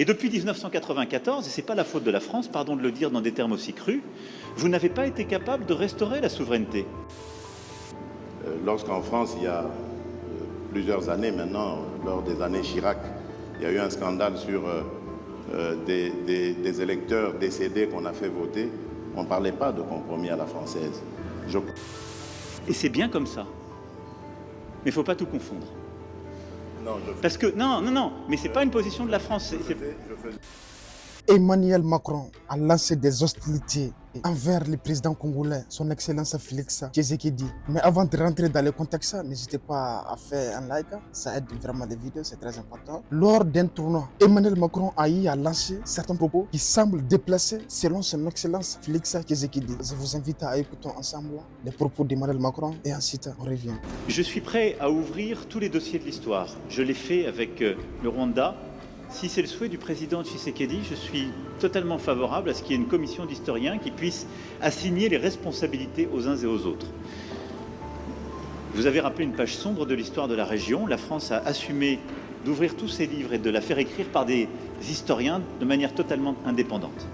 Et depuis 1994, et ce n'est pas la faute de la France, pardon de le dire dans des termes aussi crus, vous n'avez pas été capable de restaurer la souveraineté. Lorsqu'en France, il y a plusieurs années maintenant, lors des années Chirac, il y a eu un scandale sur des électeurs décédés qu'on a fait voter, on ne parlait pas de compromis à la française. Et c'est bien comme ça. Mais il ne faut pas tout confondre. Non, Parce que, non, mais ce n'est pas une position de la France. Emmanuel Macron a lancé des hostilités envers le président congolais, son Excellence Félix Tshisekedi. Mais avant de rentrer dans le contexte, n'hésitez pas à faire un like, ça aide vraiment les vidéos, c'est très important. Lors d'un tournoi, Emmanuel Macron a eu à lancer certains propos qui semblent déplacés selon son Excellence Félix Tshisekedi. Je vous invite à écouter ensemble les propos d'Emmanuel Macron et ensuite on revient. Je suis prêt à ouvrir tous les dossiers de l'histoire. Je l'ai fait avec le Rwanda. Si c'est le souhait du président Tshisekedi, je suis totalement favorable à ce qu'il y ait une commission d'historiens qui puisse assigner les responsabilités aux uns et aux autres. Vous avez rappelé une page sombre de l'histoire de la région. La France a assumé d'ouvrir tous ses livres et de la faire écrire par des historiens de manière totalement indépendante.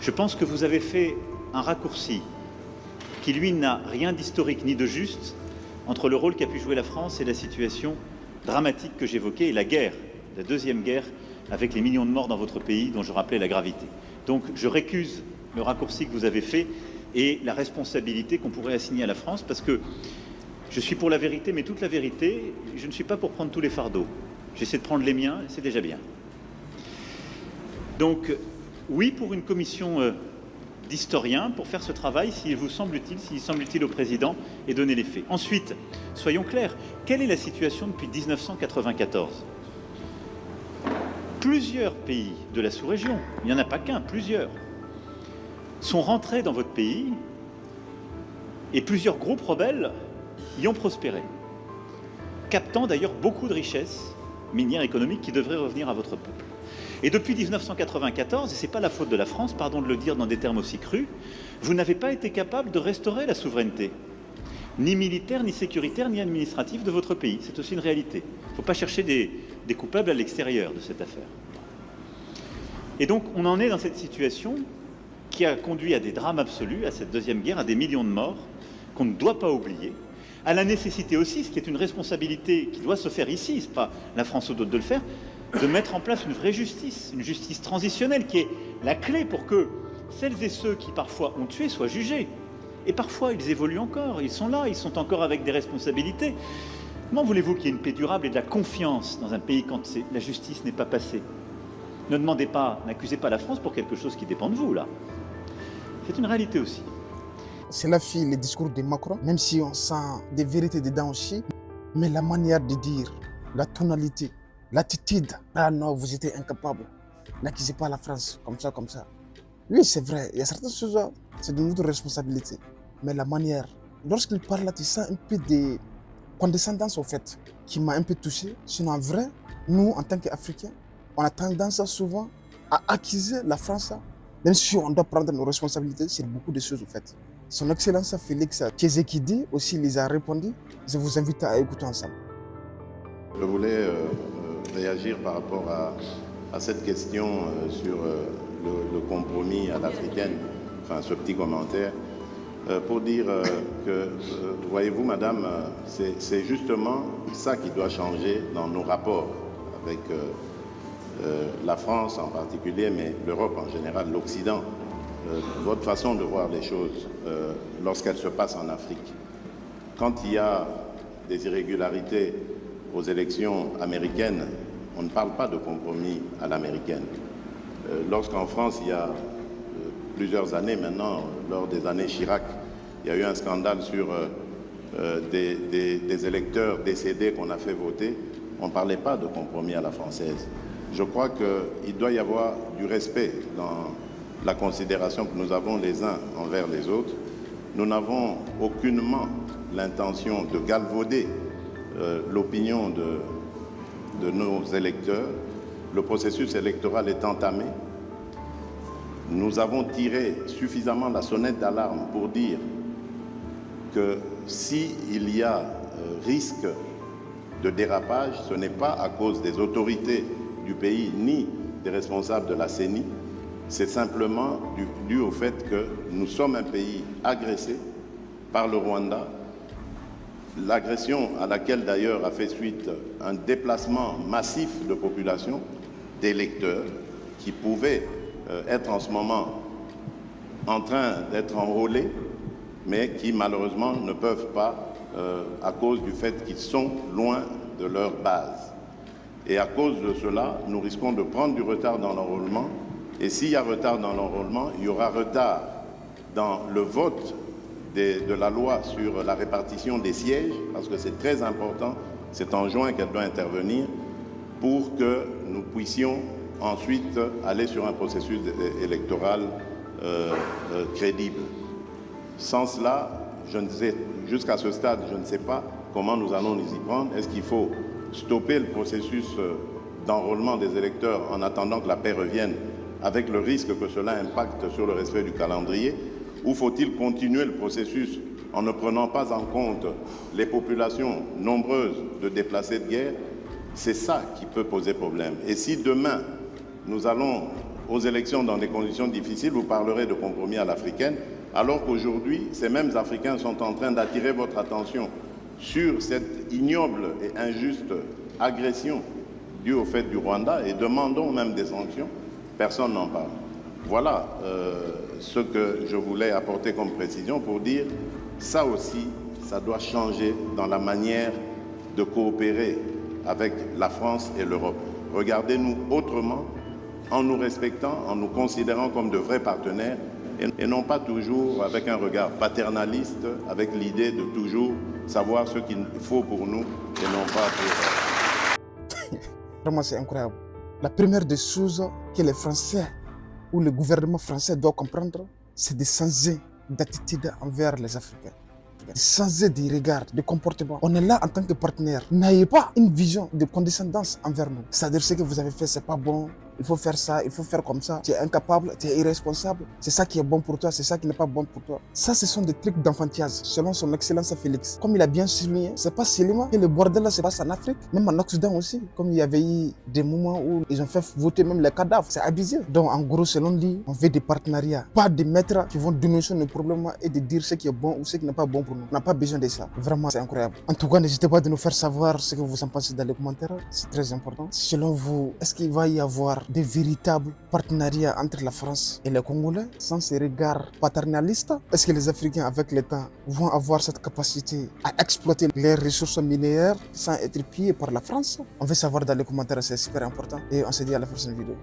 Je pense que vous avez fait un raccourci qui, lui, n'a rien d'historique ni de juste entre le rôle qu'a pu jouer la France et la situation dramatique que j'évoquais et la guerre, la deuxième guerre, avec les millions de morts dans votre pays dont je rappelais la gravité. Donc je récuse le raccourci que vous avez fait et la responsabilité qu'on pourrait assigner à la France, parce que je suis pour la vérité, mais toute la vérité, je ne suis pas pour prendre tous les fardeaux. J'essaie de prendre les miens, c'est déjà bien. Donc oui, pour une commission d'historiens, pour faire ce travail, s'il vous semble utile, s'il semble utile au président, et donner les faits. Ensuite, soyons clairs, quelle est la situation depuis 1994 ? Plusieurs pays de la sous-région, il n'y en a pas qu'un, plusieurs, sont rentrés dans votre pays et plusieurs groupes rebelles y ont prospéré, captant d'ailleurs beaucoup de richesses minières économiques qui devraient revenir à votre peuple. Et depuis 1994, et ce n'est pas la faute de la France, pardon de le dire dans des termes aussi crus, vous n'avez pas été capable de restaurer la souveraineté, ni militaire, ni sécuritaire, ni administrative de votre pays. C'est aussi une réalité. Il ne faut pas chercher des coupables à l'extérieur de cette affaire. Et donc, on en est dans cette situation qui a conduit à des drames absolus, à cette deuxième guerre, à des millions de morts, qu'on ne doit pas oublier, à la nécessité aussi, ce qui est une responsabilité qui doit se faire ici, ce n'est pas la France ou d'autres de le faire, de mettre en place une vraie justice, une justice transitionnelle qui est la clé pour que celles et ceux qui parfois ont tué soient jugés. Et parfois, ils évoluent encore, ils sont là, ils sont encore avec des responsabilités. Comment voulez-vous qu'il y ait une paix durable et de la confiance dans un pays quand la justice n'est pas passée? Ne demandez pas, n'accusez pas la France pour quelque chose qui dépend de vous, là. C'est une réalité aussi. Cela fait le discours de Macron, même si on sent des vérités dedans aussi, mais la manière de dire, la tonalité, l'attitude, ah non, vous étiez incapable, n'accusez pas la France, comme ça, comme ça. Oui, c'est vrai, il y a certaines choses, c'est de notre responsabilité. Mais la manière, lorsqu'il parle là, tu sens un peu de condescendance au fait, qui m'a un peu touché. Sinon, en vrai, nous, en tant qu'Africains, on a tendance souvent à accuser la France, même si on doit prendre nos responsabilités sur beaucoup de choses au fait. Son Excellence Félix Tshisekedi aussi les a répondu. Je vous invite à écouter ensemble. Je voulais réagir par rapport à cette question sur le compromis à l'africaine, enfin ce petit commentaire, pour dire que, voyez-vous madame, c'est justement ça qui doit changer dans nos rapports avec la France en particulier, mais l'Europe en général, l'Occident. Votre façon de voir les choses lorsqu'elles se passent en Afrique. Quand il y a des irrégularités aux élections américaines, on ne parle pas de compromis à l'américaine. Lorsqu'en France, il y a plusieurs années maintenant, lors des années Chirac, il y a eu un scandale sur des électeurs décédés qu'on a fait voter, on ne parlait pas de compromis à la française. Je crois qu'il doit y avoir du respect dans la considération que nous avons les uns envers les autres. Nous n'avons aucunement l'intention de galvauder l'opinion de nos électeurs. Le processus électoral est entamé. Nous avons tiré suffisamment la sonnette d'alarme pour dire que s'il y a risque de dérapage, ce n'est pas à cause des autorités du pays ni des responsables de la CENI, c'est simplement dû au fait que nous sommes un pays agressé par le Rwanda, l'agression à laquelle d'ailleurs a fait suite un déplacement massif de population, d'électeurs qui pouvaient être en ce moment en train d'être enrôlés, mais qui malheureusement ne peuvent pas à cause du fait qu'ils sont loin de leur base. Et à cause de cela, nous risquons de prendre du retard dans l'enrôlement. Et s'il y a retard dans l'enrôlement, il y aura retard dans le vote de la loi sur la répartition des sièges, parce que c'est très important, c'est en juin qu'elle doit intervenir, pour que nous puissions ensuite aller sur un processus électoral crédible. Sans cela, jusqu'à ce stade, je ne sais pas comment nous allons nous y prendre. Est-ce qu'il faut stopper le processus d'enrôlement des électeurs en attendant que la paix revienne, avec le risque que cela impacte sur le respect du calendrier, ou faut-il continuer le processus en ne prenant pas en compte les populations nombreuses de déplacés de guerre? C'est ça qui peut poser problème. Et si demain, nous allons aux élections dans des conditions difficiles, vous parlerez de compromis à l'africaine, alors qu'aujourd'hui, ces mêmes Africains sont en train d'attirer votre attention sur cette ignoble et injuste agression due au fait du Rwanda et demandons même des sanctions, personne n'en parle. Voilà ce que je voulais apporter comme précision pour dire ça aussi, ça doit changer dans la manière de coopérer avec la France et l'Europe. Regardez-nous autrement, en nous respectant, en nous considérant comme de vrais partenaires et non pas toujours avec un regard paternaliste, avec l'idée de toujours savoir ce qu'il faut pour nous et non pas pour... Vraiment, c'est incroyable. La première des choses que les Français ou le gouvernement français doit comprendre, c'est de changer d'attitude envers les Africains. Changer de regard, de comportement. On est là en tant que partenaire. N'ayez pas une vision de condescendance envers nous. C'est-à-dire ce que vous avez fait, c'est pas bon. Il faut faire ça, il faut faire comme ça. Tu es incapable, tu es irresponsable. C'est ça qui est bon pour toi, c'est ça qui n'est pas bon pour toi. Ça, ce sont des trucs d'enfantillage, selon son excellence Félix. Comme il a bien souligné, c'est pas seulement que le bordel là se passe en Afrique, même en Occident aussi. Comme il y avait eu des moments où ils ont fait voter même les cadavres. C'est abusé. Donc en gros, selon lui, on veut des partenariats, pas des maîtres qui vont dénoncer nos problèmes et de dire ce qui est bon ou ce qui n'est pas bon pour nous. On n'a pas besoin de ça. Vraiment, c'est incroyable. En tout cas, n'hésitez pas de nous faire savoir ce que vous en pensez dans les commentaires. C'est très important. Selon vous, est-ce qu'il va y avoir des véritables partenariats entre la France et les Congolais sans ces regards paternalistes? Est-ce que les Africains, avec le temps, vont avoir cette capacité à exploiter les ressources minières sans être pillés par la France? On veut savoir dans les commentaires, c'est super important. Et on se dit à la prochaine vidéo.